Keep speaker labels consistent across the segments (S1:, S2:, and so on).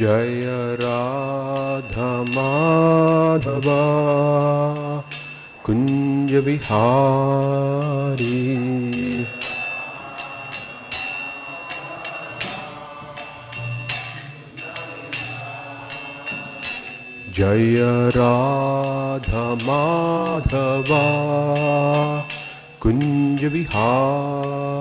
S1: Jaya Radha Madhava Kunja Vihari. Jaya Radha Madhava Kunja Vihari.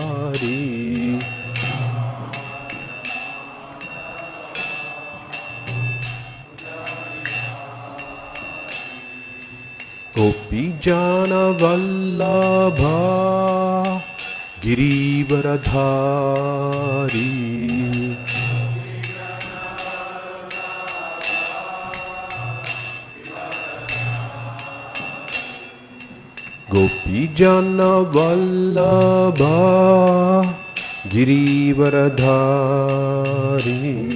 S1: Gopi Jana Vallabha Girivaradhari. Gopi Jana Vallabha Girivaradhari.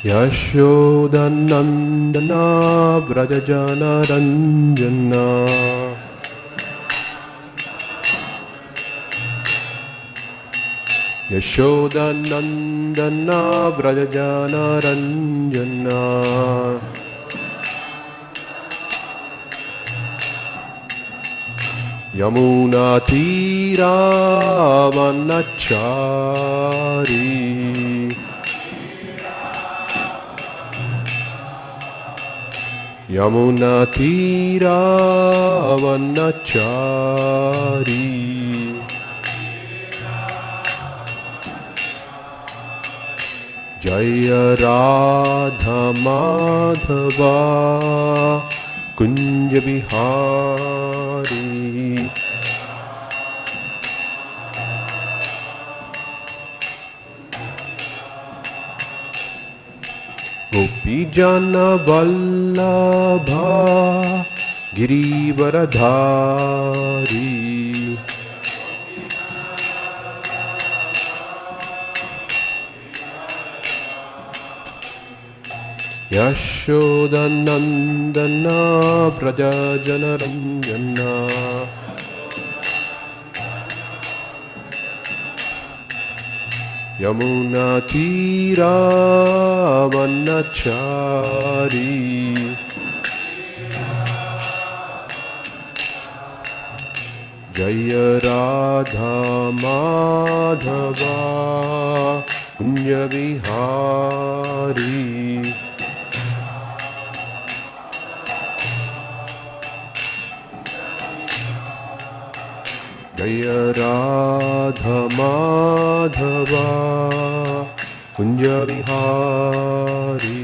S1: Yashodanandana Vrajajana Ranjana. Yashodanandana Vrajajana Ranjana. Yamuna Tira Vanachari. Yamuna Tira Vanachari. Jaya Radha Madhava Kunja Vihari. Gopi Jana Vallabha Girivaradhari. Yashodanandana Vrajajana Ranjana. Yamuna Tira Vanachari. Jaya Radha Madhava Kunja Vihari. Jaya Radha Madhava Kunja Vihari.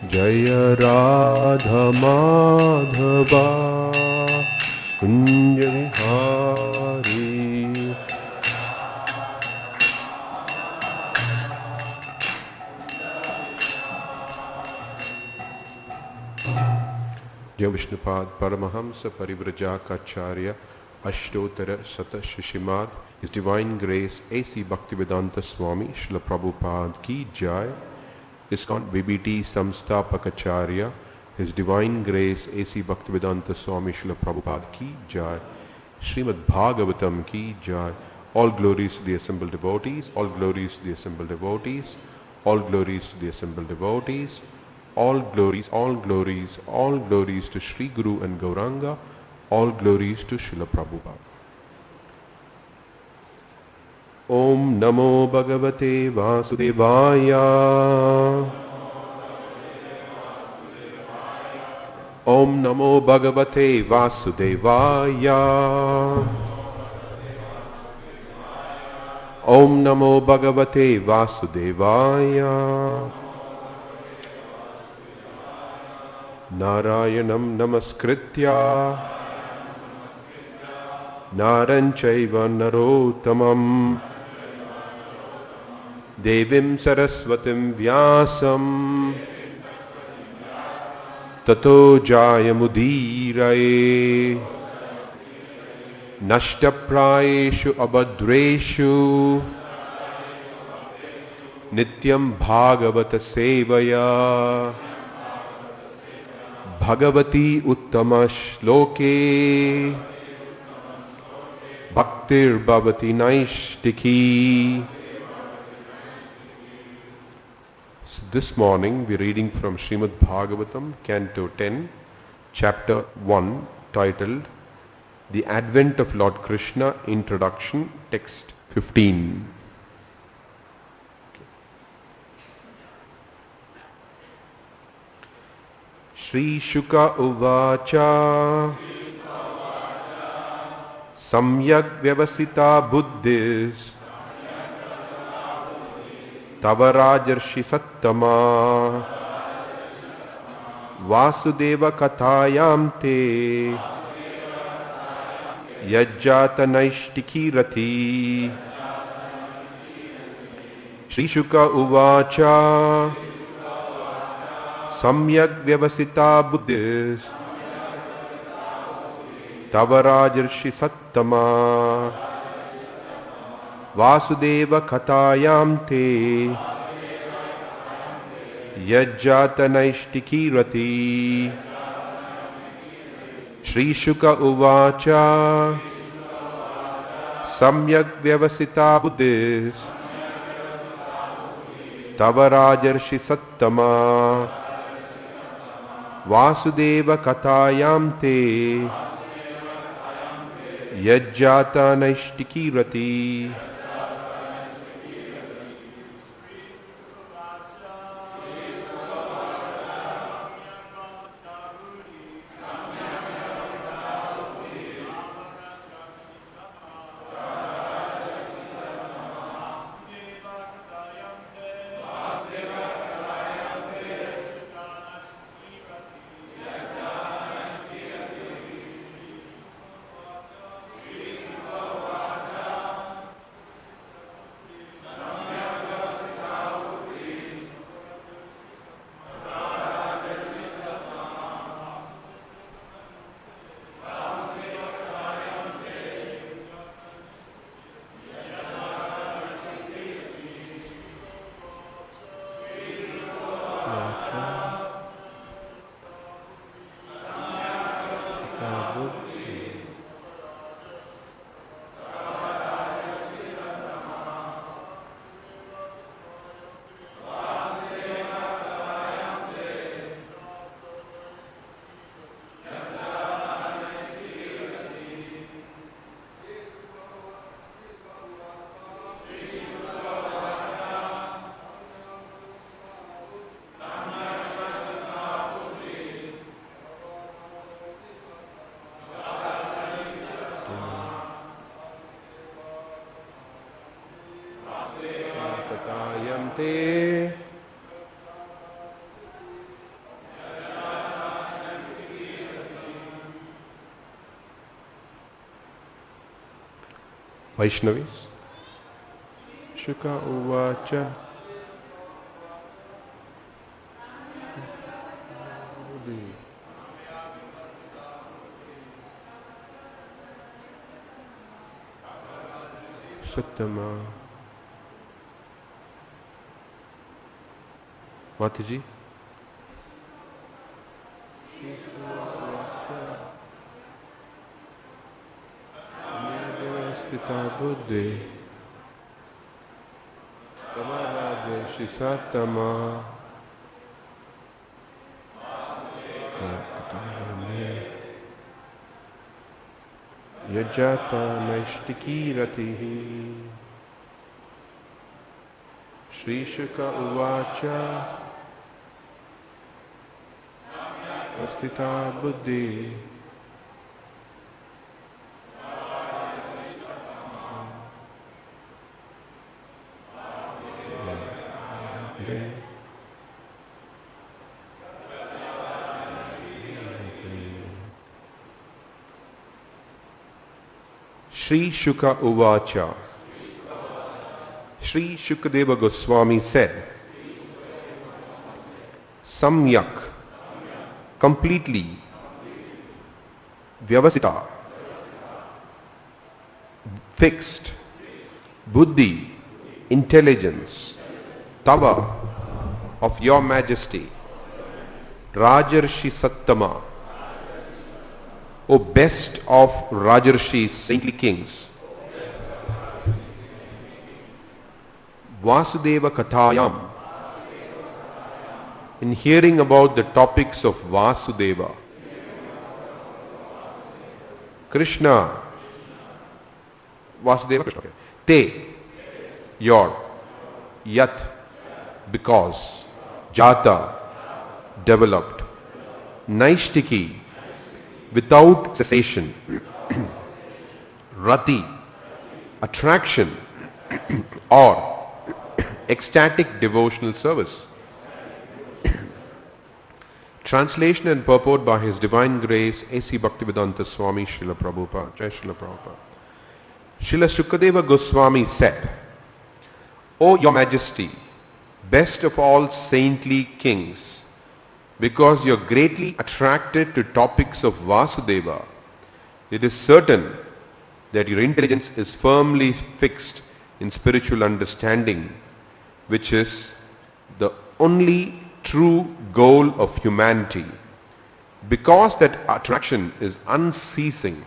S1: Jaya Radha Madhava Kunja Vihari. Jai Vishnupad Paramahamsa Parivrajaka Ashtotara Sata Shishimad. His Divine Grace A.C. Bhaktivedanta Swami Srila Prabhupada Ki Jai. ISKCON VBT Samstapakacharya. His Divine Grace A.C. Bhaktivedanta Swami Srila Prabhupada Ki Jai. Srimad Bhagavatam Ki Jai. All glories to the assembled devotees. All glories to the assembled devotees. All glories to the assembled devotees. All glories, all glories, all glories to Sri Guru and Gauranga, all glories to Srila Prabhupada. Om Namo Bhagavate Vasudevaya. Om Namo Bhagavate Vasudevaya. Om Namo Bhagavate Vasudevaya. Narayanam Namaskritya Naranchaiva Narottamam Devim Saraswatim Vyasam Tato Jayamudiraye Nashtaprayeshu Abhadreshu Nityam Bhagavata Sevaya Bhagavati Uttama Shloke Bhaktir Bhavati Naishtiki. So this morning we're reading from Srimad Bhagavatam, Canto 10, Chapter 1, titled The Advent of Lord Krishna, Introduction, Text 15. Shri Shuka Uvacha Samyak Vyavasita Buddhis Tava Rajarshi Sattama Vasudeva Kathayam Te Yajjata Naishtiki Rati. Shri Shuka Uvacha Samyak Vyavasita Buddhis Tava Rajarshi Sattama Vasudeva Kathayam Te Yajjata Naishtiki Rati. Shri Shuka Uvacha Samyak Vyavasita Buddhis Tava Rajarshi Sattama Vasudeva Kathayam Te Yajjata Naishtiki Rati. Vaishnavis. Shuka Uvacha Sattama. Mataji. Stita Buddhi Kamaradeshi Sattama Yajjata Naishtiki Ratihi. Shri Shuka Uvacha Astita Buddhi Shri Shuka Uvacha. Shri Shukadeva Goswami said, Samyak, completely, Vyavasita, fixed, Buddhi, intelligence, Tava, of your majesty, Rajarshi Sattama, O best of Rajarshis, saintly kings, Vasudeva Kathayam, in hearing about the topics of Vasudeva, Krishna, Vasudeva Krishna, Te, your, Yat, because, Jata, developed, Naishtiki, without cessation, Rati, attraction, or ecstatic devotional service. Translation and purport by His Divine Grace A.C. Bhaktivedanta Swami Srila Prabhupada. Jai Srila Prabhupada. Srila Shukadeva Goswami said, O Your Majesty, best of all saintly kings, because you are greatly attracted to topics of Vasudeva, it is certain that your intelligence is firmly fixed in spiritual understanding, which is the only true goal of humanity. Because that attraction is unceasing,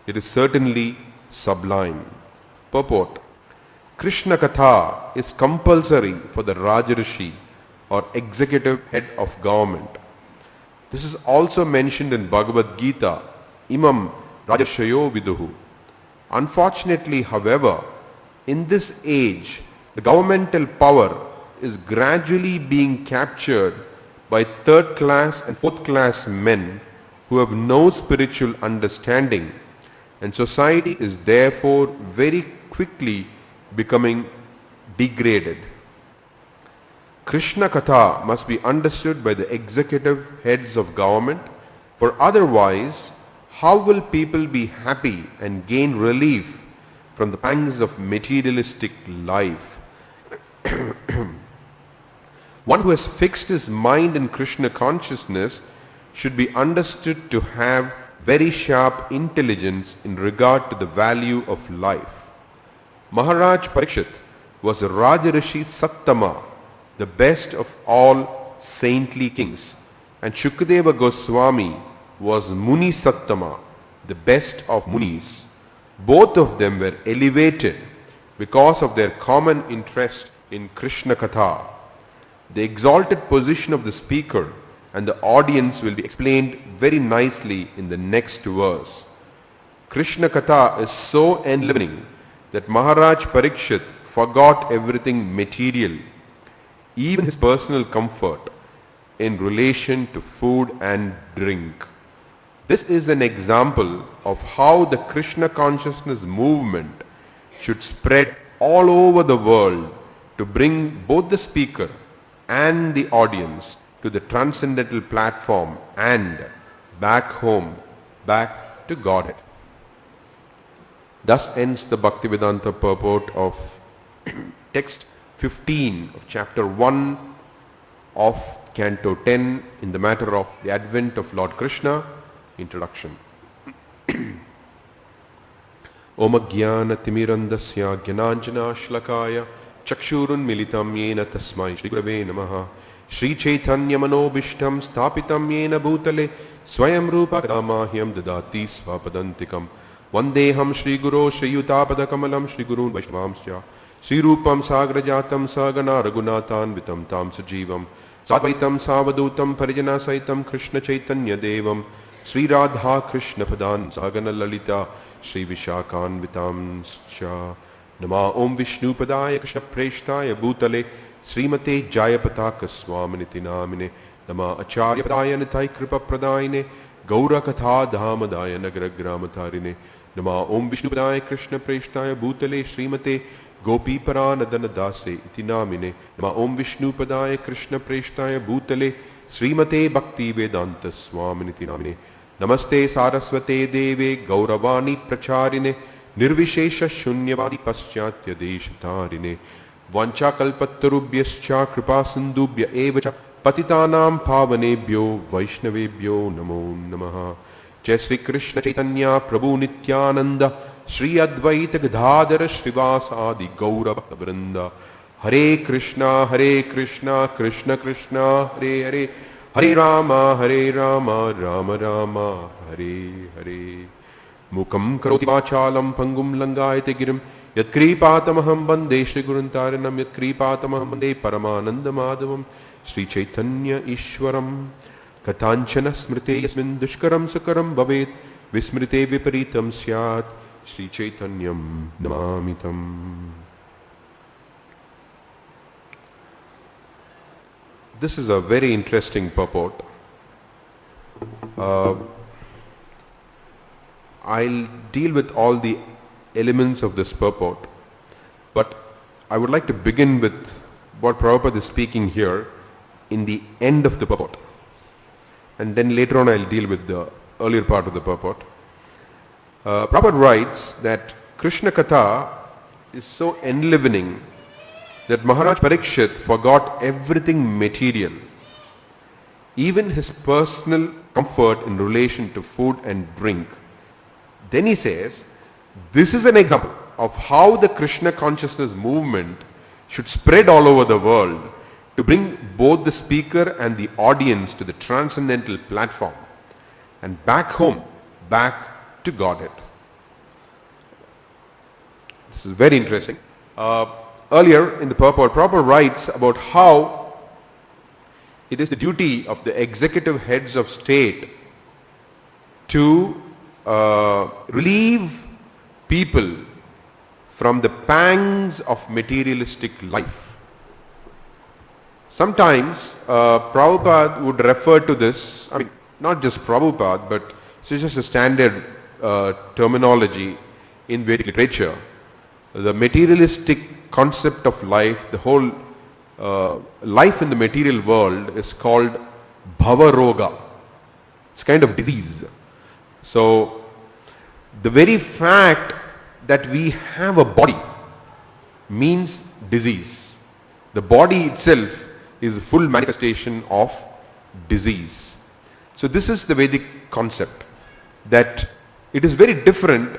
S1: it is certainly sublime. Purport. Krishna Katha is compulsory for the Rajarshi or executive head of government. This is also mentioned in Bhagavad Gita, Imam Rajashayo Viduhu. Unfortunately, however, in this age, the governmental power is gradually being captured by third class and fourth class men who have no spiritual understanding, and society is therefore very quickly becoming degraded. Krishna Katha must be understood by the executive heads of government, for otherwise how will people be happy and gain relief from the pangs of materialistic life? One who has fixed his mind in Krishna consciousness should be understood to have very sharp intelligence in regard to the value of life. Maharaj Parikshit was a Rajarishi Sattama, the best of all saintly kings, and Shukadeva Goswami was Muni Sattama, the best of Munis. Both of them were elevated because of their common interest in Krishna Katha. The exalted position of the speaker and the audience will be explained very nicely in the next verse. Krishna Katha is so enlivening that Maharaj Parikshit forgot everything material, even his personal comfort, in relation to food and drink. This is an example of how the Krishna consciousness movement should spread all over the world to bring both the speaker and the audience to the transcendental platform and back home, back to Godhead. Thus ends the Bhaktivedanta purport of text 15 of chapter 1 of canto 10 in the matter of the advent of Lord Krishna. Introduction. Om Jnana Timirandasya Jnananjana Shlakaya Chakshurun Militam Yena Tasmai Shri Gurave Namaha Shri Chaitanya Manobishtam Stapitam Yena Bhutale Swayam Rupa Kadamahyam Dadati Svapadantikam Vandeham Shri Guru Shri Yutapada Kamalam Shri Gurun Vaishnavamsya Shri Rupam Sagrajatam Sagana Raghunathan Vitam Tam Sajivam Sadvaitam Savadutam Parijana Saitam Krishna Chaitanya Devam Sri Radha Krishna Padan Sagana Lalita Shri Vishakan Vitamscha Nama Om Vishnu Padaya Krishna Preshtaya Bhutale Srimate Jayapataka Swaminiti Namine Nama Acharya Padaya Nitai Kripa Pradayine Gaura Katha Dhamadaya Nagara Gramatarine Nama Om Vishnu Padaya Krishna Preshtaya Bhutale Srimate Gopi Paranadana Dase Iti Namine Nama Om Vishnu Padaya Krishna Preshtaya Bhutale Srimate Bhakti Vedanta Swaminiti Namine Namaste Saraswate Deve Gauravani Pracharine Nirvishesha Shunyavadi Paschatya Deshatarine Vancha Kalpatarubhyascha Kripa Sindubhya Evacha Patitanam Pavanebhyo Vaishnavebhyo Namo Namaha Jai Sri Krishna Chaitanya Prabhu Nityananda Shri Advaita Gadadhara Shrivasa Adi Gaura Bhakta Vrinda Hare Krishna, Krishna Krishna, Hare Hare, Hare Rama, Rama Rama, Hare Hare. Mukam karoti vachalam pangum langayate girim yat kripatamaham bande Shri Guruntaranam yat kripatamaham bande Paramananda Madhavam Sri Caitanya Ishwaram Katanchana smrite yasmin dushkaram sakaram bhavet vismrite viparitam syat Sri Caitanyam namamitam. This is a very interesting purport. I'll deal with all the elements of this purport, but I would like to begin with what Prabhupada is speaking here in the end of the purport, and then later on I'll deal with the earlier part of the purport. Prabhupada writes that Krishna Katha is so enlivening that Maharaj Parikshit forgot everything material, even his personal comfort in relation to food and drink. Then he says, this is an example of how the Krishna consciousness movement should spread all over the world to bring both the speaker and the audience to the transcendental platform and back home, back to Godhead. This is very interesting. Earlier in the purport, Prabhupada writes about how it is the duty of the executive heads of state to relieve people from the pangs of materialistic life. Sometimes Prabhupada would refer to this, I mean not just Prabhupada, but it's just a standard terminology in Vedic literature. The materialistic concept of life, the whole life in the material world is called bhavaroga. It's kind of disease. So the very fact that we have a body means disease. The body itself is a full manifestation of disease. So this is the Vedic concept, that it is very different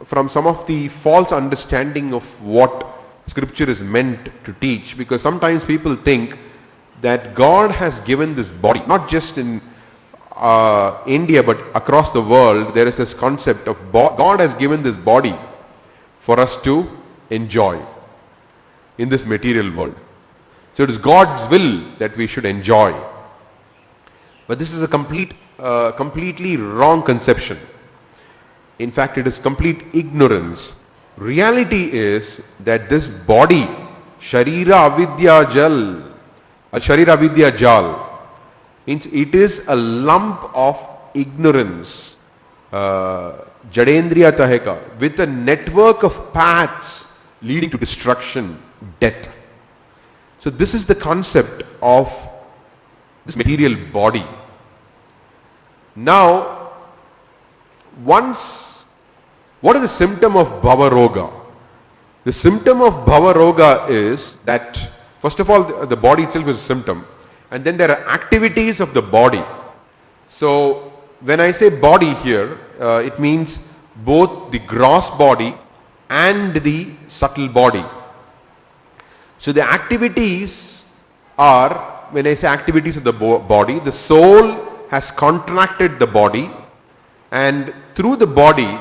S1: from some of the false understanding of what scripture is meant to teach, because sometimes people think that God has given this body, not just in India but across the world. There is this concept of God has given this body for us to enjoy in this material world. So it is God's will that we should enjoy. But this is a completely wrong conception. In fact, it is complete ignorance. Reality is that this body, Sharira Avidya Jal, means it is a lump of ignorance, Jadendriya Taheka, with a network of paths leading to destruction, death. So this is the concept of this material body. Now, what is the symptom of Bhavaroga? The symptom of Bhavaroga is that, first of all, the body itself is a symptom, and then there are activities of the body. So when I say body here, it means both the gross body and the subtle body. So the activities are, when I say activities of the body, the soul has contracted the body, and through the body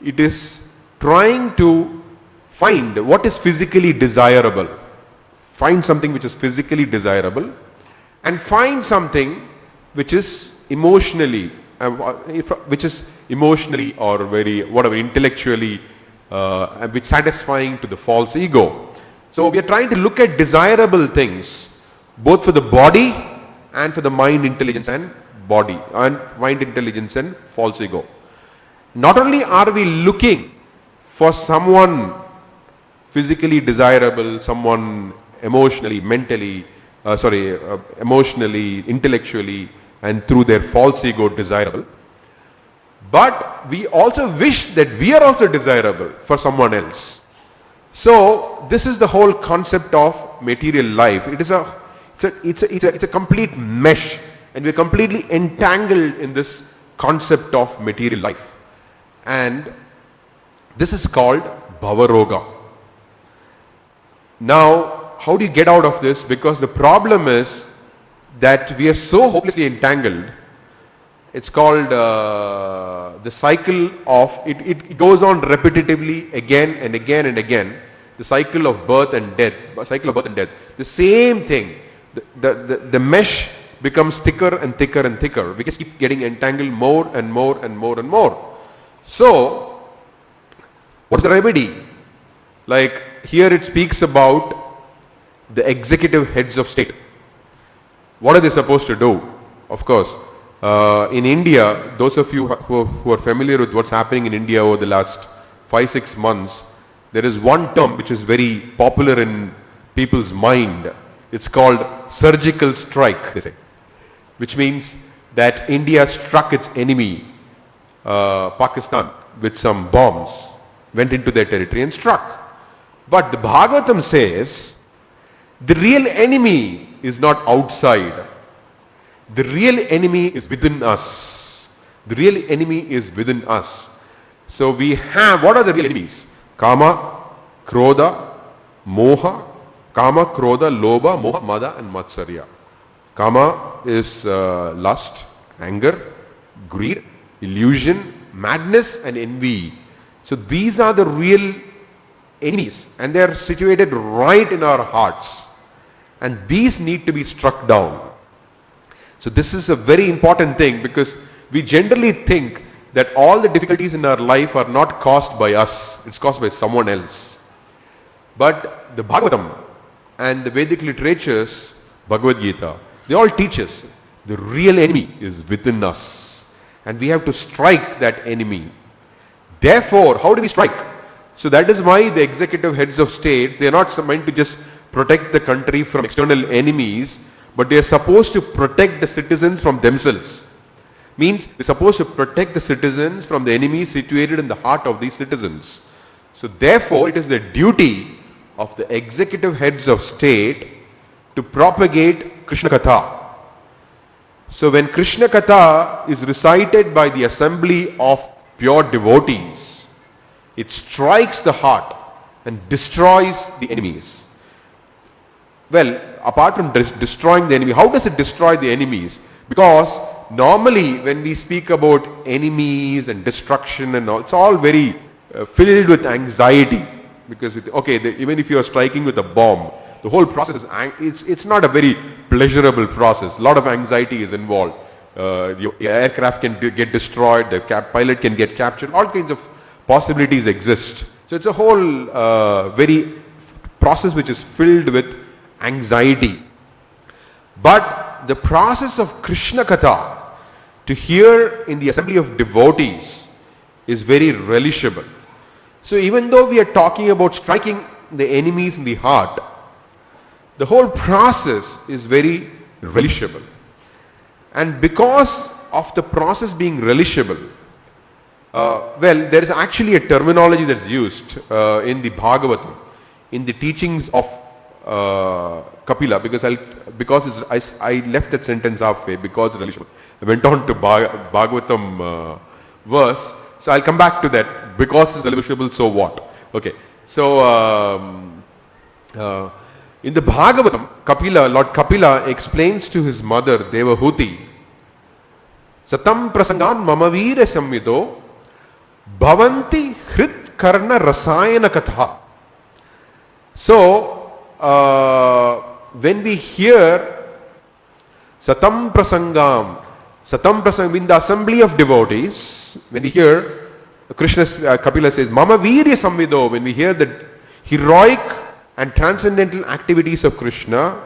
S1: it is trying to find what is physically desirable. Find something which is physically desirable and find something which is emotionally or very intellectually which satisfying to the false ego. So we are trying to look at desirable things both for the body and for the mind intelligence and body and mind intelligence and false ego. Not only are we looking for someone physically desirable, someone emotionally, emotionally, intellectually, and through their false ego desirable, but we also wish that we are also desirable for someone else. So this is the whole concept of material life. It's a complete mesh, and we're completely entangled in this concept of material life. And this is called Bhavaroga. Now, how do you get out of this? Because the problem is that we are so hopelessly entangled. It's called the cycle of, it goes on repetitively again and again and again. The cycle of birth and death, The same thing. The mesh becomes thicker and thicker and thicker. We just keep getting entangled more and more and more and more. So, what's the remedy? Like here it speaks about the executive heads of state. What are they supposed to do? Of course, in India, those of you who are familiar with what's happening in India over the last 5-6 months, there is one term which is very popular in people's mind. It's called surgical strike, they say, which means that India struck its enemy, Pakistan, with some bombs, went into their territory and struck. But the Bhagavatam says, the real enemy is not outside. The real enemy is within us. The real enemy is within us. So we have, what are the real enemies? Kama, Krodha, Moha, Kama, Krodha, Lobha, Moha, Mada and Matsarya. Kama is lust, anger, greed, illusion, madness and envy. So these are the real enemies and they are situated right in our hearts. And these need to be struck down. So this is a very important thing because we generally think that all the difficulties in our life are not caused by us. It's caused by someone else. But the Bhagavatam and the Vedic literatures, Bhagavad Gita, they all teach us the real enemy is within us. And we have to strike that enemy. Therefore, how do we strike? So that is why the executive heads of states, they are not meant to just protect the country from external enemies, but they are supposed to protect the citizens from themselves. Means they are supposed to protect the citizens from the enemies situated in the heart of these citizens. So therefore, it is the duty of the executive heads of state to propagate Krishna Katha. So when Krishna Katha is recited by the assembly of pure devotees, it strikes the heart and destroys the enemies. Well, apart from destroying the enemy, how does it destroy the enemies? Because normally when we speak about enemies and destruction and all, it's all very filled with anxiety. Because even if you are striking with a bomb, the whole process is, it's not a very pleasurable process. A lot of anxiety is involved. Your aircraft can get destroyed, the pilot can get captured, all kinds of possibilities exist. So it's a whole very process which is filled with anxiety. But the process of Krishna Katha to hear in the assembly of devotees is very relishable. So even though we are talking about striking the enemies in the heart, the whole process is very relishable. And because of the process being relishable, there is actually a terminology that's used in the Bhagavatam, in the teachings of Kapila, because I left that sentence halfway because it's relishable. I went on to Bhagavatam verse, so I'll come back to that. Because it's relishable, so what? Okay, so in the Bhagavatam, Lord Kapila explains to his mother Devahuti, Satam prasangan mamavira samvido bhavanti hrit karna rasayana katha. So, when we hear Satam prasangam in the assembly of devotees, when we hear Kapila says, Mama Virya Samvido, when we hear the heroic and transcendental activities of Krishna,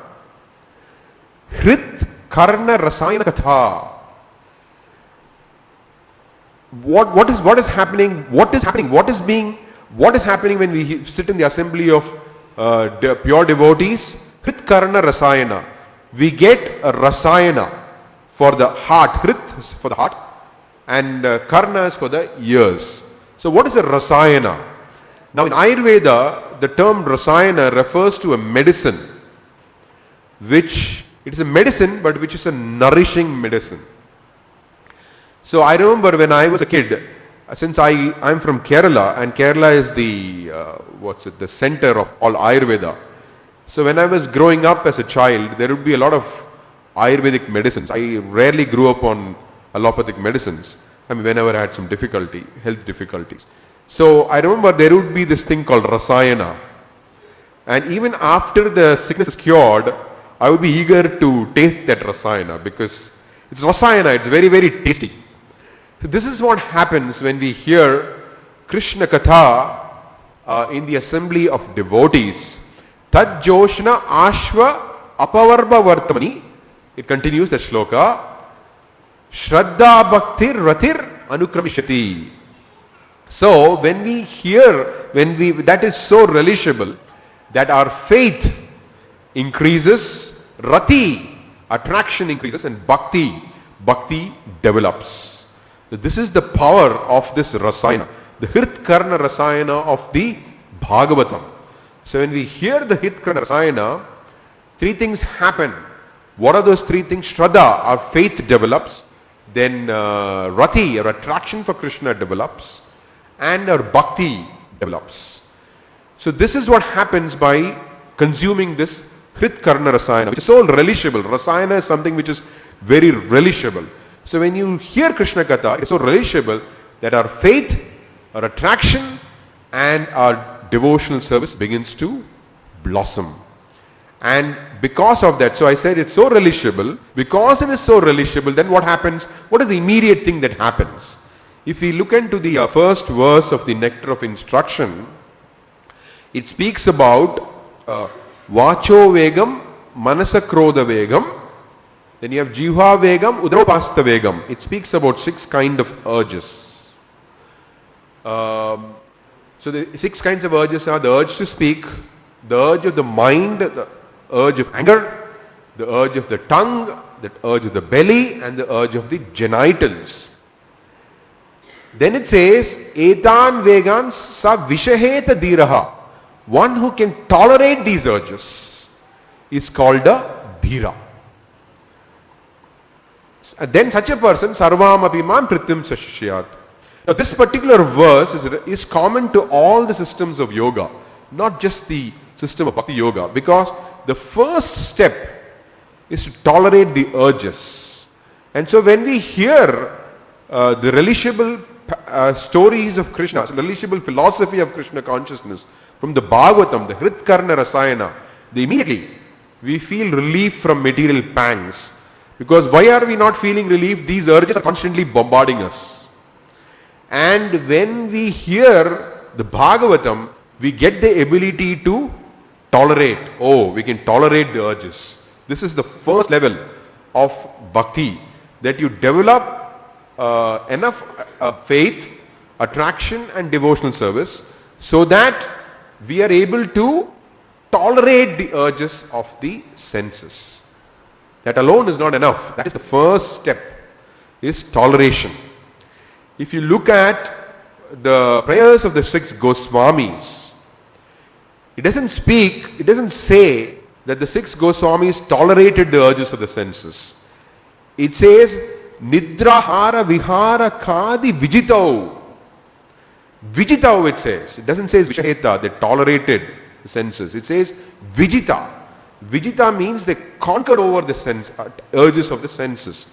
S1: Hrit Karna Rasayana Katha. What is happening? What is happening when we sit in the assembly of pure devotees? Hrit Karna Rasayana. We get a Rasayana for the heart. Hrit is for the heart and Karna is for the ears. So what is a Rasayana? Now in Ayurveda, the term Rasayana refers to a medicine, which it is a medicine but which is a nourishing medicine. So I remember when I was a kid, since I'm from Kerala, and Kerala is the the center of all Ayurveda. So when I was growing up as a child, there would be a lot of Ayurvedic medicines. I rarely grew up on allopathic medicines. I mean, whenever I had some difficulty, health difficulties. So I remember there would be this thing called rasayana. And even after the sickness is cured, I would be eager to taste that rasayana because it's rasayana, it's very, very tasty. So this is what happens when we hear Krishna Katha in the assembly of devotees. Tad Joshna Ashva Apavarba Vartamani. It continues the shloka. Shraddha Bhaktir Ratir Anukramishati. So when we hear, that is so relishable that our faith increases, rati, attraction increases, and bhakti develops. So this is the power of this rasayana, the Hritkarna rasayana of the Bhagavatam. So when we hear the Hritkarna rasayana, three things happen. What are those three things? Shraddha, our faith develops. Then rati, our attraction for Krishna develops. And our bhakti develops. So this is what happens by consuming this Hritkarna rasayana, which is so relishable. Rasayana is something which is very relishable. So when you hear Krishna Katha, it's so relishable that our faith, our attraction, and our devotional service begins to blossom. And because of that, so I said it's so relishable. Because it is so relishable, then what happens? What is the immediate thing that happens? If we look into the first verse of the Nectar of Instruction, it speaks about Vacho Vegam, Manasa Krodha Vegam. Then you have Jihva Vegam, Udropasta Vegam. It speaks about 6 kind of urges. So the 6 kinds of urges are the urge to speak, the urge of the mind, the urge of anger, the urge of the tongue, the urge of the belly, and the urge of the genitals. Then it says, Etan Vegan Sa Vishaheta Dhiraha. One who can tolerate these urges is called a Dhira. Then such a person, Sarvam Apiman Pritim Sashyat. Now this particular verse is common to all the systems of yoga, not just the system of Bhakti Yoga, because the first step is to tolerate the urges. And so when we hear the relishable stories of Krishna, the relishable philosophy of Krishna consciousness from the Bhagavatam, the Hritkarna Rasayana, immediately we feel relief from material pangs. Because why are we not feeling relief? These urges are constantly bombarding us. And when we hear the Bhagavatam, we get the ability to tolerate. Oh, we can tolerate the urges. This is the first level of bhakti, that you develop enough faith, attraction and devotional service so that we are able to tolerate the urges of the senses. That alone is not enough. That is the first step, is toleration. If you look at the prayers of the 6 Goswamis, it doesn't say that the 6 Goswamis tolerated the urges of the senses. It says, Nidrahara Vihara Kadi Vijitau. Vijitau it says. It doesn't say Vishaheta, they tolerated the senses. It says Vijita. Vijita means they conquered over the urges of the senses.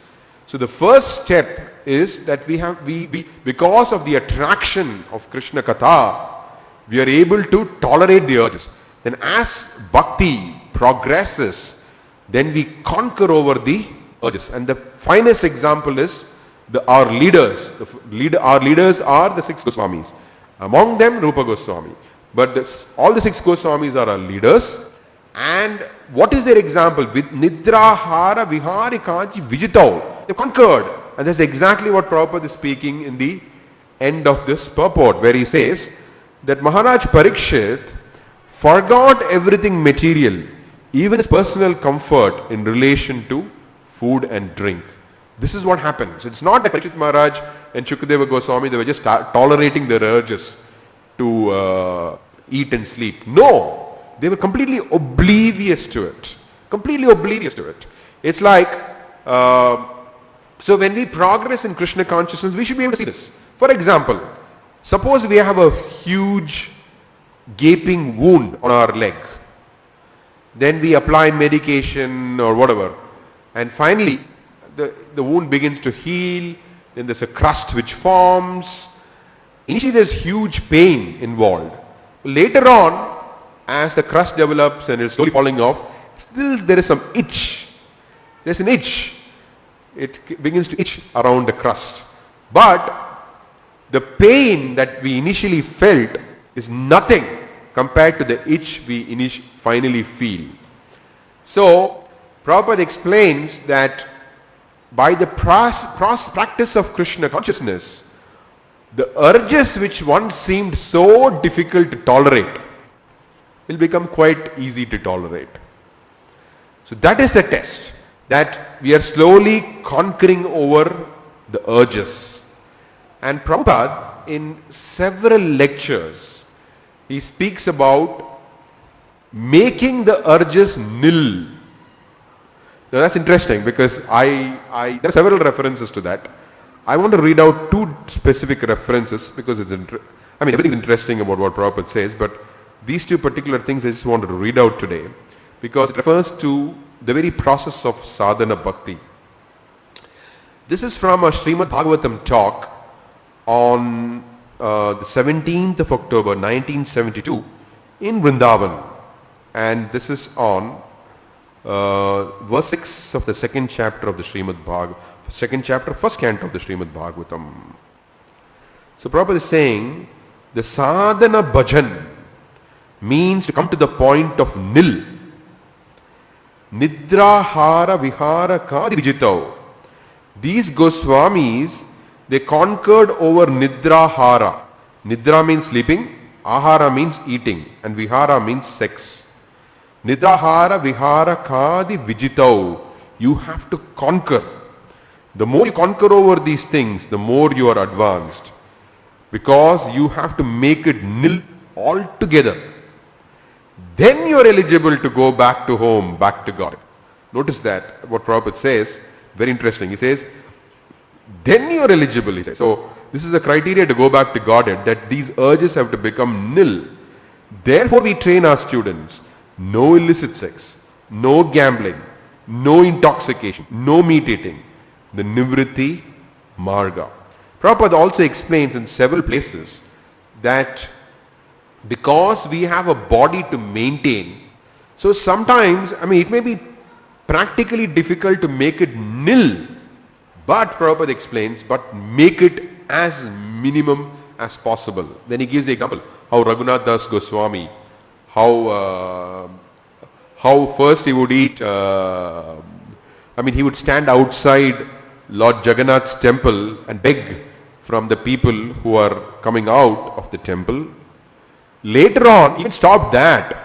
S1: So the first step is that we because of the attraction of Krishna Katha, we are able to tolerate the urges. Then as bhakti progresses, then we conquer over the urges. And the finest example is our leaders. Our leaders are the 6 Goswamis. Among them, Rupa Goswami. But all the 6 Goswamis are our leaders. And what is their example? With Nidra, Hara, Vihari, Kanchi, Vijitau. They conquered. And that's exactly what Prabhupada is speaking in the end of this purport, where he says that Maharaj Parikshit forgot everything material, even his personal comfort in relation to food and drink. This is what happens. It's not that Parikshit Maharaj and Shukadeva Goswami, they were just tolerating their urges to eat and sleep. No. They were completely oblivious to it. Completely oblivious to it. It's like, so when we progress in Krishna consciousness, we should be able to see this. For example, suppose we have a huge gaping wound on our leg. then we apply medication or whatever, and finally the wound begins to heal, then there's a crust which forms. Initially there's huge pain involved. Later on, as the crust develops and it's slowly falling off, still there is some itch. There's an itch. It begins to itch around the crust. But the pain that we initially felt is nothing compared to the itch we finally feel. So, Prabhupada explains that by the practice of Krishna consciousness, the urges which once seemed so difficult to tolerate will become quite easy to tolerate. So that is the test, that we are slowly conquering over the urges. And Prabhupada, in several lectures, he speaks about making the urges nil. Now that's interesting, because there are several references to that. I want to read out two specific references because everything is interesting about what Prabhupada says, but these two particular things I just wanted to read out today because it refers to the very process of sadhana bhakti. This is from a Srimad Bhagavatam talk on the 17th of October 1972 in Vrindavan, and this is on verse 6 of the second chapter of the Srimad Bhagavatam, second chapter, first canto of the Srimad Bhagavatam. So Prabhupada is saying the sadhana bhajan means to come to the point of nil. Nidrahara vihara kadi vijitau. These Goswamis, they conquered over nidrahara. Nidra means sleeping, ahara means eating, and vihara means sex. Nidrahara vihara kadi vijitau. You have to conquer. The more you conquer over these things, the more you are advanced. Because you have to make it nil altogether. Then you are eligible to go back to home, back to God. Notice that, what Prabhupada says, very interesting. He says, then you are eligible, he says. So, this is the criteria to go back to Godhead, that these urges have to become nil. Therefore, we train our students, no illicit sex, no gambling, no intoxication, no meat eating. The Nivritti Marga. Prabhupada also explains in several places that because we have a body to maintain, so sometimes, it may be practically difficult to make it nil, but Prabhupada explains, but make it as minimum as possible. Then he gives the example, how Raghunath Das Goswami, how first he would eat, he would stand outside Lord Jagannath's temple and beg from the people who are coming out of the temple. Later on, he even stopped that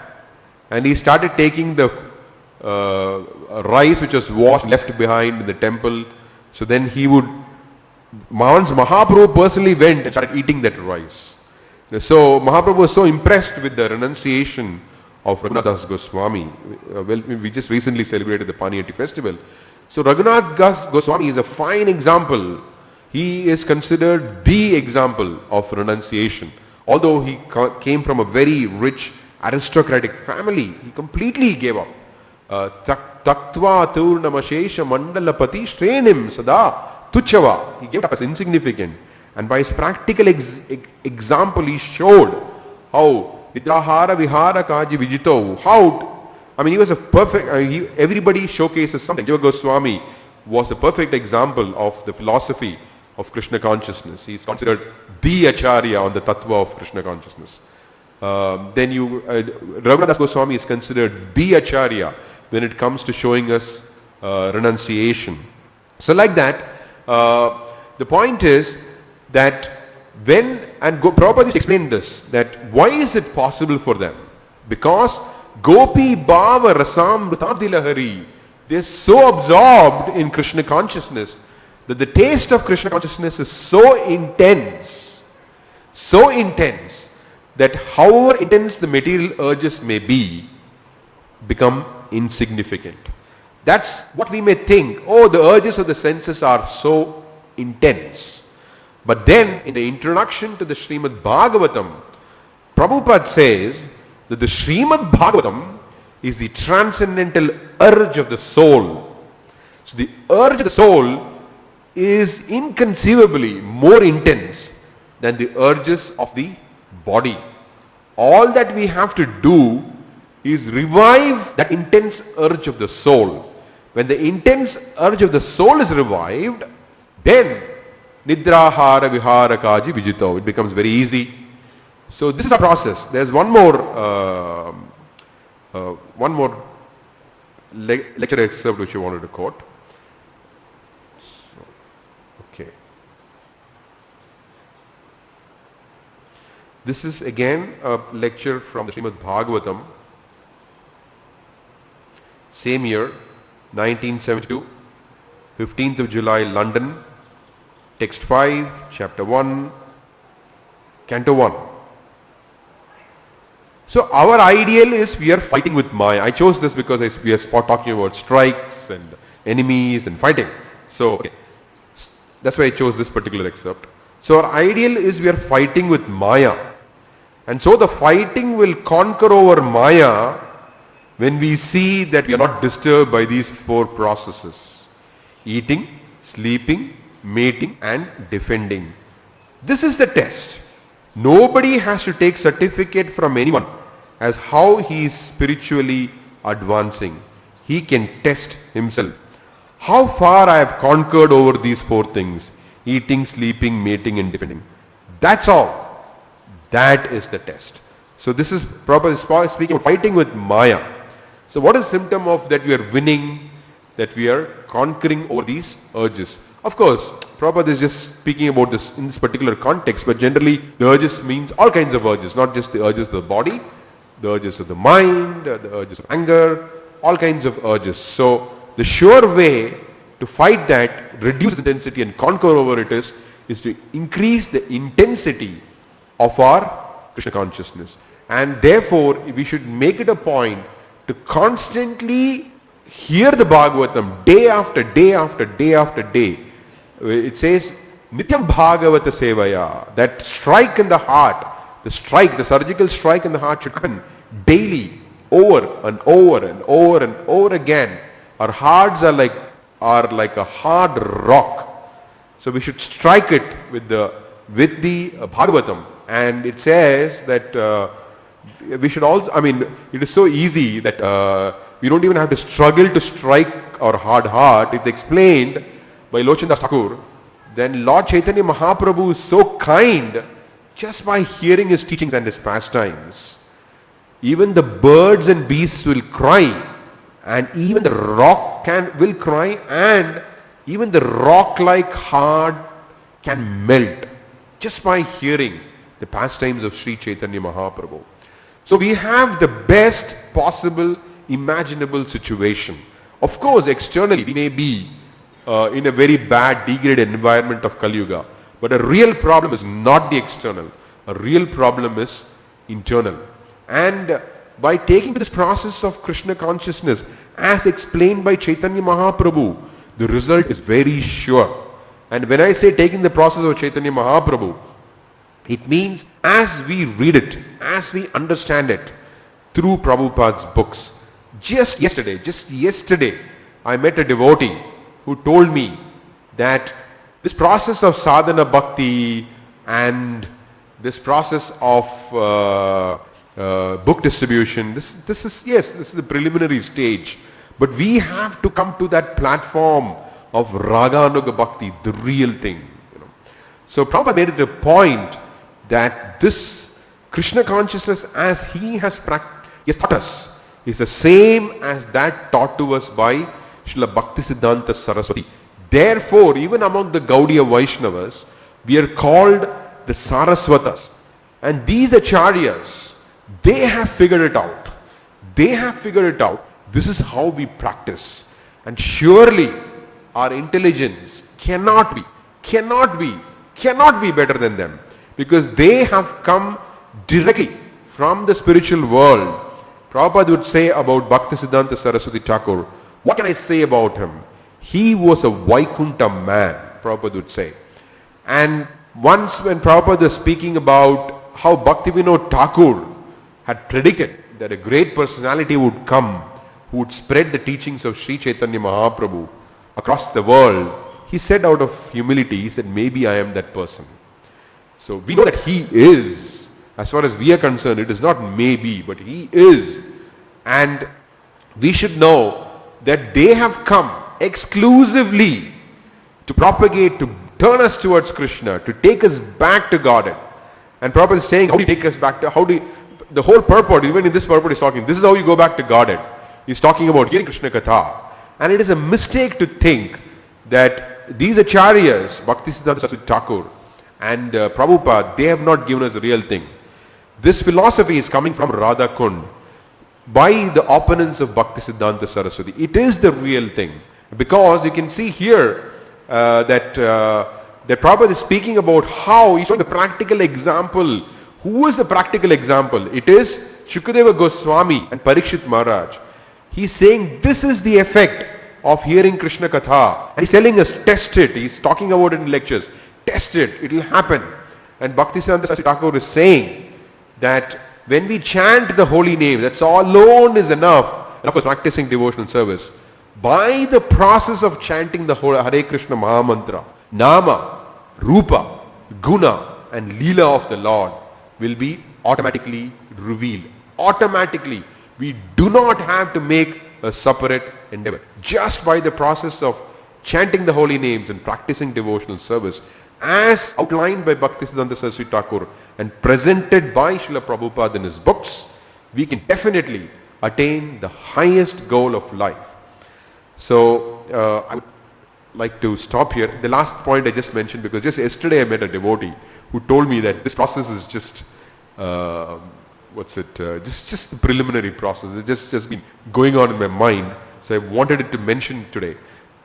S1: and he started taking the rice which was washed, left behind in the temple. So then he would, once Mahaprabhu personally went and started eating that rice. So Mahaprabhu was so impressed with the renunciation of Raghunath Das Goswami. We just recently celebrated the Paniyati festival. So Raghunath Das Goswami is a fine example. He is considered the example of renunciation. Although he came from a very rich aristocratic family, he completely gave up. Taktva turnamashesha mandalapati shrenim sada tuchava. He gave up as insignificant. And by his practical example, he showed how Nidrahara vihara kaji vijito, how he was a perfect, everybody showcases something. Jiva Goswami was a perfect example of the philosophy of Krishna consciousness. He is considered the Acharya on the Tattva of Krishna consciousness. Raghunath Das Goswami is considered the Acharya when it comes to showing us renunciation. So like that, the point is that Prabhupada explained this, that why is it possible for them? Because Gopi Bhava Rasam Lahari, they are so absorbed in Krishna consciousness that the taste of Krishna consciousness is so intense that however intense the material urges may be, become insignificant. That's what we may think, the urges of the senses are so intense. But then in the introduction to the Srimad Bhagavatam, Prabhupada says that the Srimad Bhagavatam is the transcendental urge of the soul. So the urge of the soul is inconceivably more intense than the urges of the body. All that we have to do is revive that intense urge of the soul. When the intense urge of the soul is revived, then Nidrahara Vihara Kaji Vijito. It becomes very easy. So this is a process. There's one more lecture excerpt which I wanted to quote. So, okay. This is again a lecture from the Srimad Bhagavatam. Same year, 1972, 15th of July, London. Text 5, chapter 1, canto 1. So our ideal is we are fighting with Maya. I chose this because we are talking about strikes and enemies and fighting. So okay, that's why I chose this particular excerpt. So our ideal is we are fighting with Maya. And so the fighting will conquer over Maya when we see that we are not disturbed by these four processes: eating, sleeping, mating and defending. This is the test. Nobody has to take certificate from anyone as how he is spiritually advancing. He can test himself. How far I have conquered over these four things: eating, sleeping, mating and defending. That's all. That is the test. So this is properly speaking of fighting with Maya. So what is symptom of that we are winning, that we are conquering over these urges? Of course, Prabhupada is just speaking about this in this particular context, but generally the urges means all kinds of urges, not just the urges of the body, the urges of the mind, the urges of anger, all kinds of urges. So the sure way to fight that, reduce the intensity and conquer over it is to increase the intensity of our Krishna consciousness. And therefore, we should make it a point to constantly hear the Bhagavatam day after day after day after day. It says, Nityam Bhagavata Sevaya, that strike in the heart, the surgical strike in the heart should happen daily, over and over and over and over again. Our hearts are like a hard rock. So we should strike it with the Bhagavatam. And it says that we should also, it is so easy that we don't even have to struggle to strike our hard heart. It's explained by Lochandas Thakur. Then Lord Chaitanya Mahaprabhu is so kind just by hearing his teachings and his pastimes. Even the birds and beasts will cry, and even the rock will cry, and even the rock-like heart can melt just by hearing the pastimes of Sri Chaitanya Mahaprabhu. So we have the best possible imaginable situation. Of course, externally we may be in a very bad, degraded environment of Kali Yuga. But a real problem is not the external. A real problem is internal. And by taking this process of Krishna consciousness, as explained by Chaitanya Mahaprabhu, the result is very sure. And when I say taking the process of Chaitanya Mahaprabhu, it means as we read it, as we understand it through Prabhupada's books. Just yesterday, I met a devotee who told me that this process of sadhana bhakti and this process of book distribution, this is the preliminary stage. But we have to come to that platform of raganuga bhakti, the real thing. So Prabhupada made it a point that this Krishna consciousness as he has taught us is the same as that taught to us by Srila Bhaktisiddhanta Saraswati. Therefore, even among the Gaudiya Vaishnavas, we are called the Saraswatas. And these acharyas, they have figured it out. This is how we practice. And surely our intelligence cannot be better than them. Because they have come directly from the spiritual world. Prabhupada would say about Bhaktisiddhanta Saraswati Thakur, what can I say about him? He was a Vaikuntha man, Prabhupada would say. And once when Prabhupada was speaking about how Bhaktivinoda Thakur had predicted that a great personality would come who would spread the teachings of Sri Chaitanya Mahaprabhu across the world, he said out of humility, he said, maybe I am that person. So we know that he is. As far as we are concerned, it is not maybe, but he is. And we should know that they have come exclusively to propagate, to turn us towards Krishna, to take us back to Godhead. And Prabhupada is saying, how do you take us back to, the whole purport, even in this purport he's talking, this is how you go back to Godhead. He's talking about hearing Krishna Katha. And it is a mistake to think that these acharyas, Bhaktisiddhanta Saraswati Thakur and Prabhupada, they have not given us the real thing. This philosophy is coming from Radha Kund by the opponents of Bhaktisiddhanta Saraswati. It is the real thing. Because you can see here that Prabhupada is speaking about how he's showing the practical example. Who is the practical example? It is Shukadeva Goswami and Parikshit Maharaj. He's saying this is the effect of hearing Krishna Katha. And he's telling us, test it. He's talking about it in lectures. Test it. It will happen. And Bhaktisiddhanta Saraswati Thakur is saying that when we chant the holy name, that's all alone is enough. And of course, practicing devotional service. By the process of chanting the whole Hare Krishna Mahamantra, Nama, Rupa, Guna and Leela of the Lord will be automatically revealed. Automatically. We do not have to make a separate endeavor. Just by the process of chanting the holy names and practicing devotional service as outlined by Bhaktisiddhanta Saraswati Thakur and presented by Srila Prabhupada in his books, we can definitely attain the highest goal of life. So I would like to stop here. The last point I just mentioned, because just yesterday I met a devotee who told me that this process is just just the preliminary process. It just been going on in my mind. So I wanted it to mention today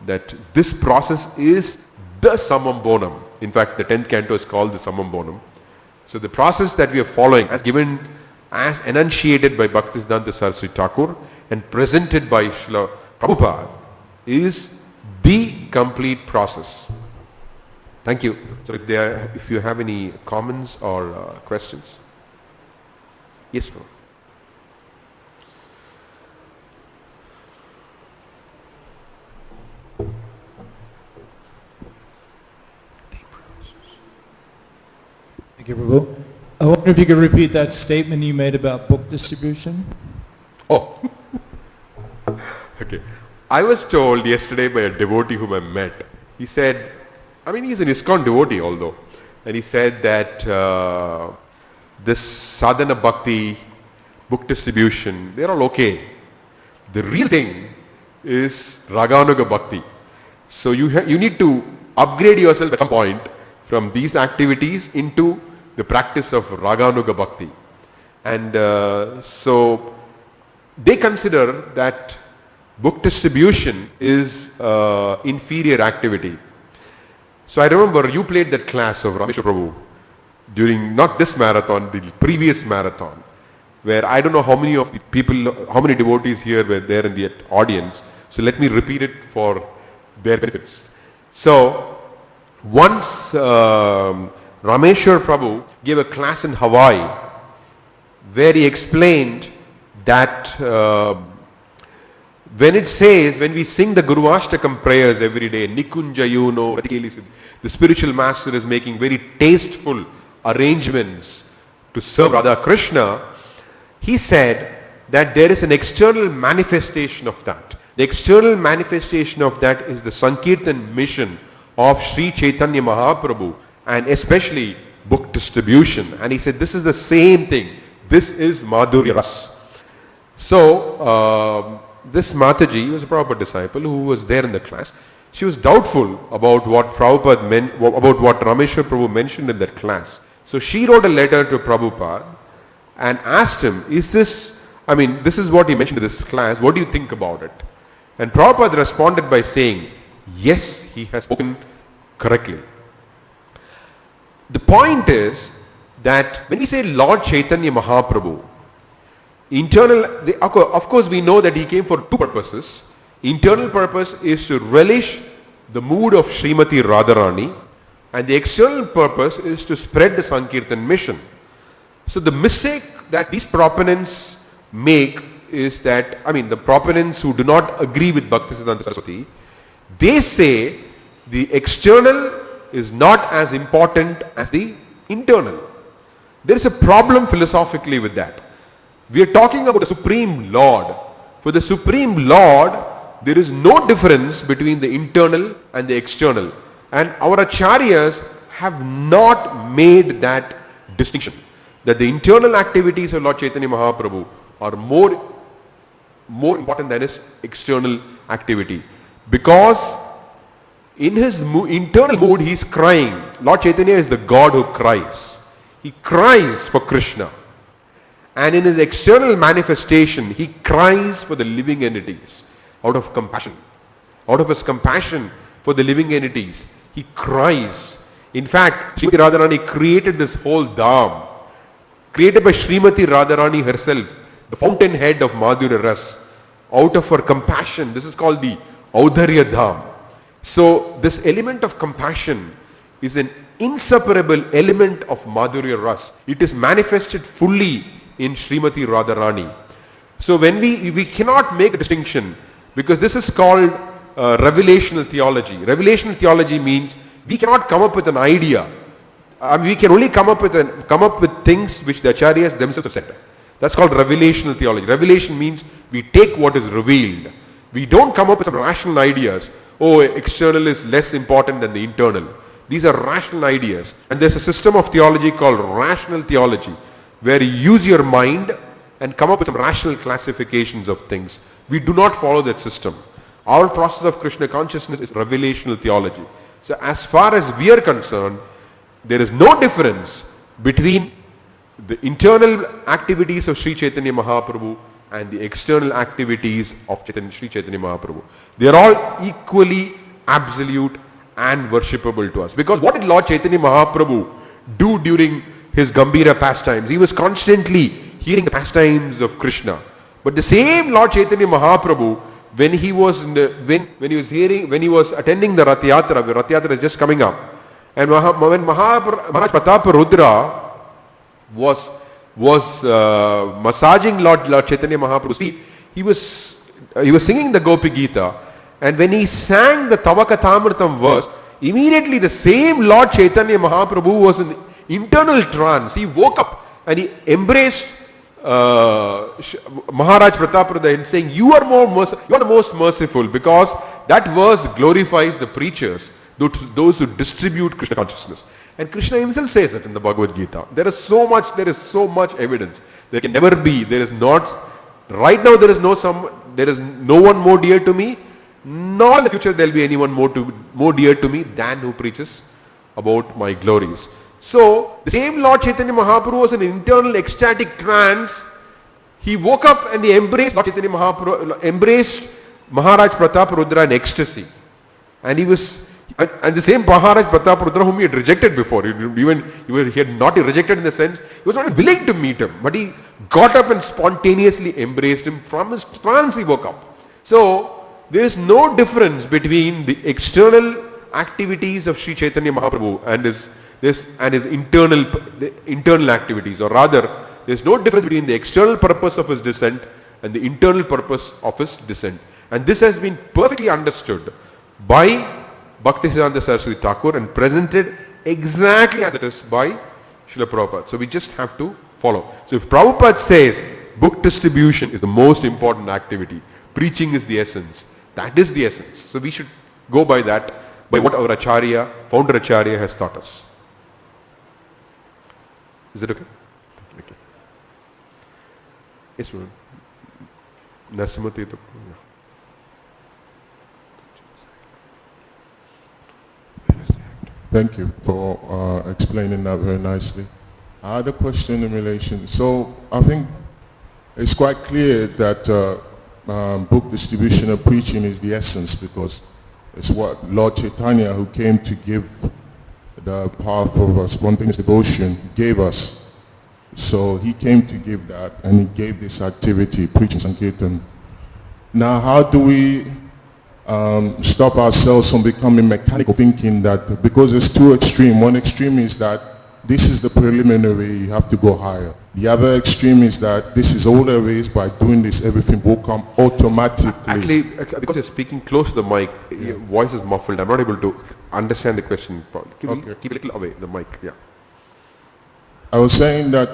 S1: that this process is the summum bonum. In fact, the 10th canto is called the summum bonum. So the process that we are following, as enunciated by Bhaktisiddhanta Saraswati Thakur and presented by Srila Prabhupada, is the complete process. Thank you. So if you have any comments or questions. Yes, sir.
S2: Thank you, Prabhu. I wonder if you could repeat that statement you made about book distribution?
S1: Oh, okay. I was told yesterday by a devotee whom I met. He said, he's an ISKCON devotee although, and he said that this sadhana bhakti, book distribution, they're all okay. The real thing is raganuga bhakti. So you need to upgrade yourself at some point from these activities into the practice of raganuga bhakti. And so they consider that book distribution is inferior activity. So I remember you played that class of Rameshwar Prabhu during not this marathon, the previous marathon, where I don't know how many of the people, how many devotees here were there in the audience. So let me repeat it for their benefits. So once Rameshwar Prabhu gave a class in Hawaii where he explained that when we sing the Guru Ashtakam prayers every day, Nikunjayuno, the spiritual master is making very tasteful arrangements to serve Radha Krishna, he said that there is an external manifestation of that. The external manifestation of that is the Sankirtan mission of Sri Chaitanya Mahaprabhu, and especially book distribution. And he said this is the same thing. This is Madhurya Ras. So this Mataji was a Prabhupada disciple who was there in the class. She was doubtful about what Prabhupada meant, about what Rameshwar Prabhu mentioned in that class. So she wrote a letter to Prabhupada and asked him, this is what he mentioned in this class, what do you think about it? And Prabhupada responded by saying, yes, he has spoken correctly. The point is that when we say Lord Chaitanya Mahaprabhu, of course we know that he came for two purposes. Internal purpose is to relish the mood of Srimati Radharani, and the external purpose is to spread the Sankirtan mission. So the mistake that these proponents make is that, the proponents who do not agree with Bhaktisiddhanta Saraswati, they say the external is not as important as the internal. There is a problem philosophically with that. We are talking about the Supreme Lord. For the Supreme Lord, there is no difference between the internal and the external. And our acharyas have not made that distinction. That the internal activities of Lord Chaitanya Mahaprabhu are more important than his external activity. Because in his internal mood he is crying. Lord Chaitanya is the God who cries. He cries for Krishna. And in his external manifestation, he cries for the living entities out of compassion. Out of his compassion for the living entities, he cries. In fact, Srimati Radharani created this whole dham, created by Srimati Radharani herself, the fountainhead of Madhurya Ras, out of her compassion. This is called the Audharya Dham. So this element of compassion is an inseparable element of Madhurya Ras. It is manifested fully in Srimati Radharani. So when we cannot make a distinction, because this is called revelational theology. Revelational theology means we cannot come up with an idea. We can only come up with things which the acharyas themselves have said. That's called revelational theology. Revelation means we take what is revealed. We don't come up with some rational ideas. Oh, external is less important than the internal. These are rational ideas. And there's a system of theology called rational theology, where you use your mind and come up with some rational classifications of things. We do not follow that system. Our process of Krishna consciousness is revelational theology. So as far as we are concerned, there is no difference between the internal activities of Sri Chaitanya Mahaprabhu and the external activities of Sri Chaitanya Mahaprabhu. They are all equally absolute and worshipable to us. Because what did Lord Chaitanya Mahaprabhu do during his Gambhira pastimes? He was constantly hearing the pastimes of Krishna. But the same Lord Chaitanya Mahaprabhu, when he was attending the Rath Yatra, the Rath Yatra is just coming up, and when Maharaj Pratapa Rudra was massaging Lord Chaitanya Mahaprabhu's feet, he was singing the Gopi Gita, and when he sang the Tavakatamritam verse, immediately the same Lord Chaitanya Mahaprabhu was in internal trance. He woke up and he embraced Maharaj Pratap Rudra and saying, you are the most merciful, because that verse glorifies the preachers, those who distribute Krishna consciousness. And Krishna himself says it in the Bhagavad Gita. There is so much evidence. There can never be, right now there is no one more dear to me, nor in the future there will be anyone more dear to me than who preaches about my glories. So, the same Lord Chaitanya Mahaprabhu was in an internal ecstatic trance. He woke up and he embraced Lord Chaitanya Mahaprabhu, embraced Maharaj Pratap Rudra in ecstasy. And the same Maharaj Pratap Rudra whom he had rejected before, he had not rejected in the sense, he was not willing to meet him, but he got up and spontaneously embraced him. From his trance he woke up. So, there is no difference between the external activities of Sri Chaitanya Mahaprabhu and his internal activities, or rather, there is no difference between the external purpose of his descent and the internal purpose of his descent. And this has been perfectly understood by Bhaktisiddhanta Saraswati Thakur and presented exactly as it is by Srila Prabhupada. So we just have to follow. So if Prabhupada says book distribution is the most important activity, preaching is the essence, that is the essence. So we should go by that, by what our Acharya, founder Acharya has taught us. Is it okay? Okay. Yes, ma'am. Nasimati.
S3: Thank you for explaining that very nicely. I had a question in relation. So I think it's quite clear that book distribution and preaching is the essence, because it's what Lord Chaitanya, who came to give the path of spontaneous devotion, gave us. So he came to give that, and he gave this activity, preaching Sankirtan. Now, how do we stop ourselves from becoming mechanical, thinking that because it's too extreme? One extreme is that this is the preliminary, you have to go higher. The other extreme is that this is all there is, by doing this everything will come automatically.
S1: Actually, because you're speaking close to the mic, your voice is muffled. I'm not able to understand the question. Keep a little away, the mic, yeah.
S3: I was saying that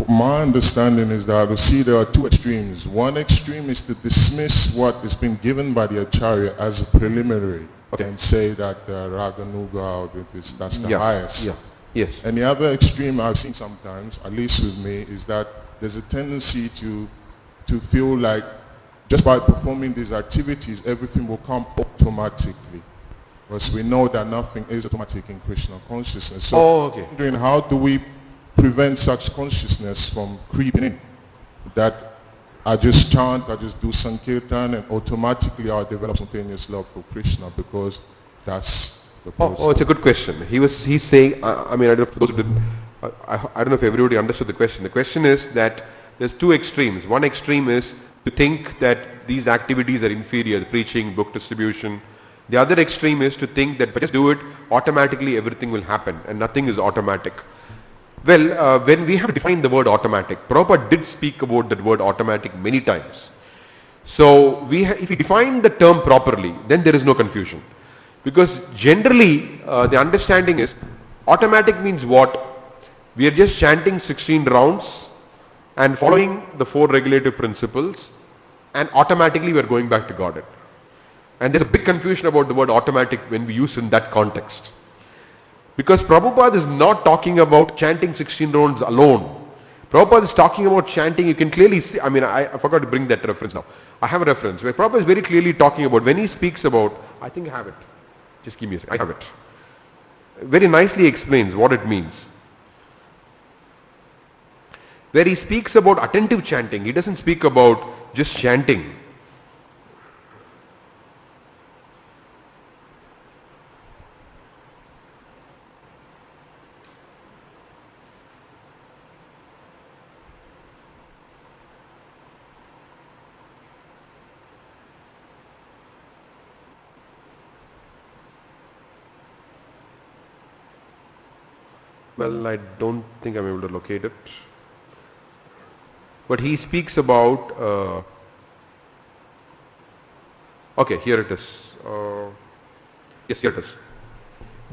S3: my understanding is that I see there are two extremes. One extreme is to dismiss what has been given by the Acharya as a preliminary and say that Raganuga, that's the highest.
S1: Yeah. Yes.
S3: And the other extreme I've seen sometimes, at least with me, is that there's a tendency to feel like just by performing these activities, everything will come automatically. Because we know that nothing is automatic in Krishna consciousness. So wondering, how do we prevent such consciousness from creeping in? That I just chant, I just do Sankirtan, and automatically I'll develop spontaneous love for Krishna, because that's the process.
S1: Oh, it's a good question. He's saying, I mean, I don't know if those who didn't, I don't know if everybody understood the question. The question is that there's two extremes. One extreme is to think that these activities are inferior, the preaching, book distribution. The other extreme is to think that if I just do it, automatically everything will happen, and nothing is automatic. Well, when we have defined the word automatic, Prabhupada did speak about that word automatic many times. So if we define the term properly, then there is no confusion. Because generally, the understanding is, automatic means what? We are just chanting 16 rounds and following the 4 regulative principles, and automatically we are going back to Godhead. And there's a big confusion about the word automatic when we use it in that context. Because Prabhupada is not talking about chanting 16 rounds alone. Prabhupada is talking about chanting, you can clearly see, I mean, I forgot to bring that reference now. I have a reference where Prabhupada is very clearly talking about, when he speaks about, I think I have it. Just give me a second, I have it. Very nicely explains what it means. Where he speaks about attentive chanting, he doesn't speak about just chanting. Well, I don't think I'm able to locate it. But he speaks about, okay, here it is. Yes, here it is.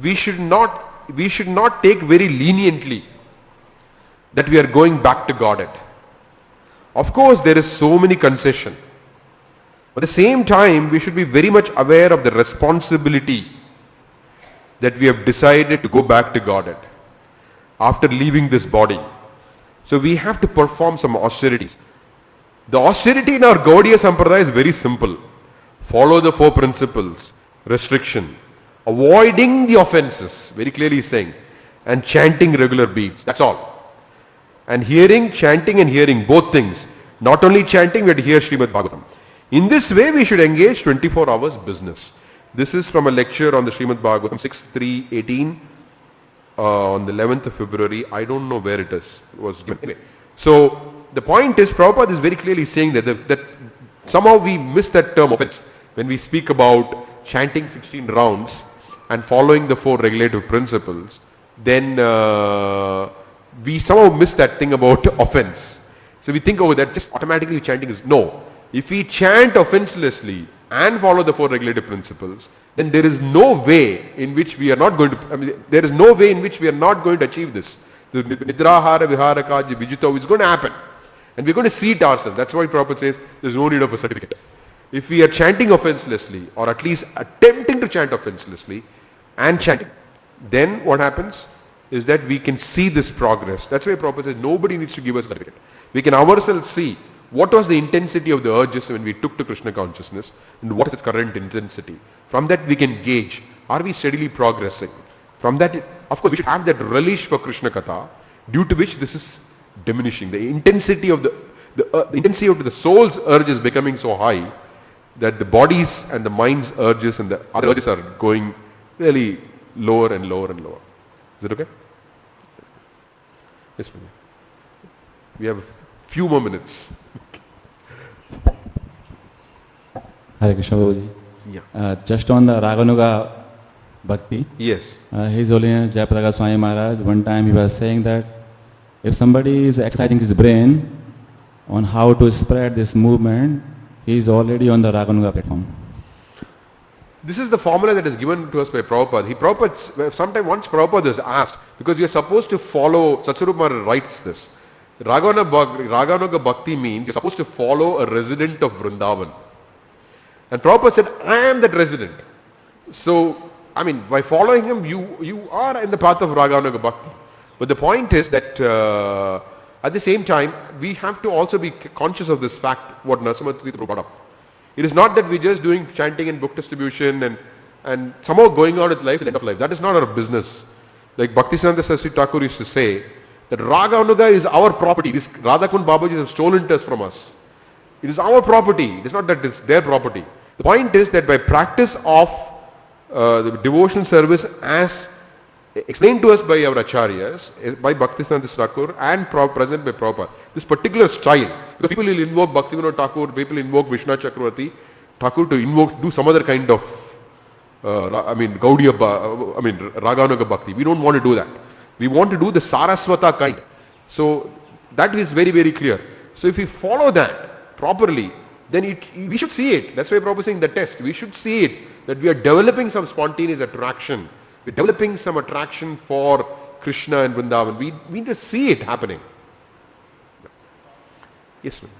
S1: We should not take very leniently that we are going back to Godhead. Of course, there is so many concession. But at the same time, we should be very much aware of the responsibility that we have decided to go back to Godhead after leaving this body. So we have to perform some austerities. The austerity in our Gaudiya Sampradaya is very simple. Follow the 4 principles, restriction, avoiding the offenses, very clearly saying, and chanting regular beads, that's all. And hearing, chanting and hearing, both things. Not only chanting, we have to hear Srimad Bhagavatam. In this way, we should engage 24 hours business. This is from a lecture on the Srimad Bhagavatam, 6.3.18, on the 11th of February. I don't know where it is. It was given. Anyway. So the point is, Prabhupada is very clearly saying that somehow we miss that term offense when we speak about chanting 16 rounds and following the 4 regulative principles. Then we somehow miss that thing about offense. So we think, oh, that just automatically chanting is no. If we chant offenselessly and follow the 4 regulative principles, then there is no way in which we are not going to, there is no way in which we are not going to achieve this. The Nidrahara Viharakaji Vijito is going to happen. And we're going to see it ourselves. That's why Prabhupada says there's no need of a certificate. If we are chanting offenselessly, or at least attempting to chant offenselessly and chanting, then what happens is that we can see this progress. That's why Prabhupada says nobody needs to give us a certificate. We can ourselves see what was the intensity of the urges when we took to Krishna consciousness and what is its current intensity. From that we can gauge, are we steadily progressing? From that, of course, we should have that relish for Krishna Katha, due to which this is diminishing. The intensity of the soul's urge is becoming so high that the body's and the mind's urges and the other urges are going really lower and lower and lower. Is it okay? Yes, please. We have a few more minutes.
S4: Hare Krishna Prabhuji.
S1: Yeah.
S4: Just on the Raganuga Bhakti.
S1: Yes.
S4: His Holiness Jayaprakash Swami Maharaj, one time he was saying that if somebody is exercising his brain on how to spread this movement, he is already on the Raganuga platform.
S1: This is the formula that is given to us by Prabhupada. Once Prabhupada is asked, because you are supposed to follow, Satsarup Maharaj writes this, Raganuga Bhakti means you are supposed to follow a resident of Vrindavan. And Prabhupada said, I am that resident. So, by following him, you are in the path of Raganuga Bhakti. But the point is that at the same time, we have to also be conscious of this fact, what Narasimha brought up. It is not that we're just doing chanting and book distribution and somehow going on with life at the end of life. That is not our business. Like Bhaktisiddhanta Saraswati Thakur used to say, that Raganuga is our property. This Radhakund Babaji have stolen it from us. It is our property. It is not that it's their property. The point is that by practice of the devotional service as explained to us by our acharyas, by Bhaktisiddhanta Thakur and present by Prabhupada, this particular style, because people will invoke Bhaktivinoda Thakur, people invoke Vishnu Chakravarti Thakur to do some other kind of Raganuga Bhakti. We don't want to do that. We want to do the Saraswata kind. So that is very, very clear. So if we follow that properly, then we should see it. That's why Prabhupada is saying the test. We should see it, that we are developing some spontaneous attraction. We're developing some attraction for Krishna and Vrindavan. We need to see it happening. Yes, ma'am.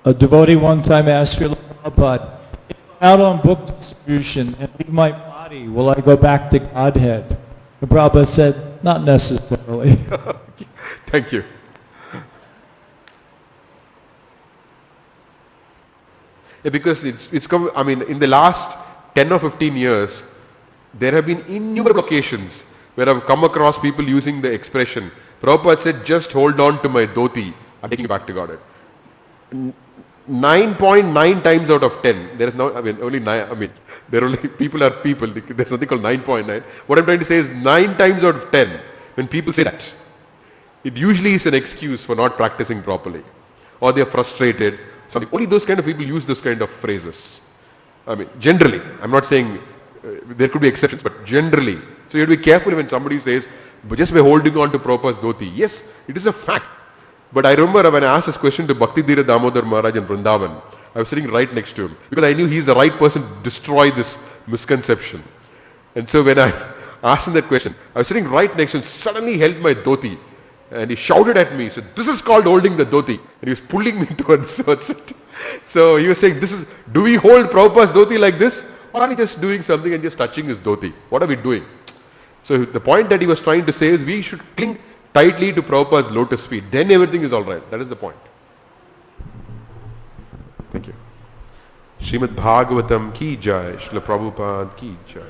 S2: A devotee one time asked Srila Prabhupada, if I'm out on book distribution and leave my body, will I go back to Godhead? And Prabhupada said, not necessarily.
S1: Thank you. Yeah, because it's come, in the last 10 or 15 years, there have been innumerable occasions where I've come across people using the expression, Prabhupada said, just hold on to my dhoti, I'm taking you back to Godhead. 9.9 times out of 10, there is no, only 9, there only, people are people, there's something called 9.9. What I'm trying to say is 9 times out of 10, when people say that, it usually is an excuse for not practicing properly. Or they're frustrated. Only those kind of people use those kind of phrases. Generally, I'm not saying there could be exceptions, but generally. So you have to be careful when somebody says, but just by holding on to Prabhupada's dhoti. Yes, it is a fact. But I remember when I asked this question to Bhakti Dhira Damodar Maharaj in Vrindavan, I was sitting right next to him because I knew he's the right person to destroy this misconception. And so when I asked him that question, I was sitting right next to him, suddenly held my dhoti and he shouted at me, so this is called holding the dhoti. And he was pulling me towards it. So he was saying, do we hold Prabhupada's dhoti like this? Or are we just doing something and just touching his dhoti? What are we doing? So the point that he was trying to say is we should cling tightly to Prabhupada's lotus feet. Then everything is alright. That is the point. Thank you. Srimad Bhagavatam ki jai, Srila Prabhupada ki jai.